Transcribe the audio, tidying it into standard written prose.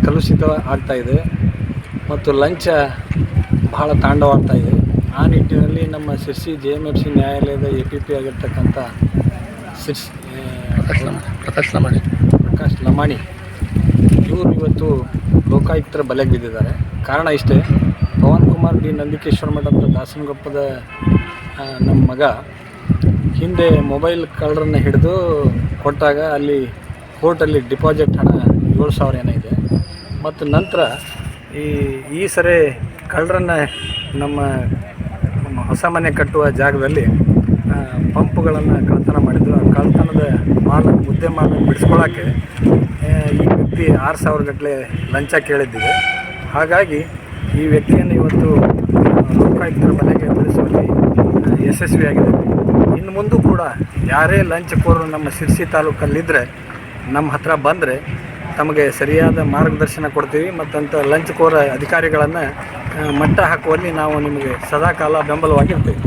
ಕಲುಷಿತ ಆಗ್ತಾಯಿದೆ ಮತ್ತು ಲಂಚ ಬಹಳ ತಾಂಡವಾಡ್ತಾ ಇದೆ. ಆ ನಿಟ್ಟಿನಲ್ಲಿ ನಮ್ಮ ಶಿರ್ಸಿ JMFC ನ್ಯಾಯಾಲಯದ APP ಆಗಿರ್ತಕ್ಕಂಥ ಪ್ರಕಾಶ್ ಲಮಾಣಿ ಇವರು ಇವತ್ತು ಲೋಕಾಯುಕ್ತರ ಬಲೆಗೆ ಬಿದ್ದಿದ್ದಾರೆ. ಕಾರಣ ಇಷ್ಟೇ, ಪವನ್ ಕುಮಾರ್ ಡಿ ನಂದಿಕೇಶ್ವರ ಮಠದ ದಾಸನಗೊಪ್ಪದ ನಮ್ಮ ಮಗ ಹಿಂದೆ ಮೊಬೈಲ್ ಕಳ್ಳರನ್ನು ಹಿಡಿದು ಕೊಟ್ಟಾಗ ಅಲ್ಲಿ ಕೋರ್ಟಲ್ಲಿ ಡಿಪಾಸಿಟ್ ಹಣ 7,000 ಏನೋ ಇದೆ. ಮತ್ತು ನಂತರ ಈ ಸರಿ ಕಳ್ಳರನ್ನು ನಮ್ಮ ಹೊಸ ಮನೆ ಕಟ್ಟುವ ಜಾಗದಲ್ಲಿ ಪಂಪ್ಗಳನ್ನು ಕಳ್ಳತನ ಮಾಡಿದ್ರು. ಆ ಕಳ್ಳತನದ ಮುದ್ದೆ ಮಾಲನ್ನು ಬಿಡಿಸ್ಕೊಳ್ಳೋಕ್ಕೆ ಈ ವ್ಯಕ್ತಿ 6,000 ಗಟ್ಟಲೆ ಲಂಚ ಕೇಳಿದ್ದಿದೆ. ಹಾಗಾಗಿ ಈ ವ್ಯಕ್ತಿಯನ್ನು ಇವತ್ತು ಲೋಕಾಯುಕ್ತರ ಮನೆಗೆ ಬಿಡಿಸುವಲ್ಲಿ ಯಶಸ್ವಿಯಾಗಿದೆ. ಇನ್ನು ಮುಂದೂ ಕೂಡ ಯಾರೇ ಲಂಚಕೋರರು ನಮ್ಮ ಶಿರ್ಸಿ ತಾಲೂಕಲ್ಲಿದ್ದರೆ ನಮ್ಮ ಹತ್ರ ಬಂದರೆ ತಮಗೆ ಸರಿಯಾದ ಮಾರ್ಗದರ್ಶನ ಕೊಡ್ತೀವಿ. ಮತ್ತಂಥ ಲಂಚಕೋರ ಅಧಿಕಾರಿಗಳನ್ನು ಮಟ್ಟ ಹಾಕುವಲ್ಲಿ ನಾವು ನಿಮಗೆ ಸದಾಕಾಲ ಬೆಂಬಲವಾಗಿರ್ತೀವಿ.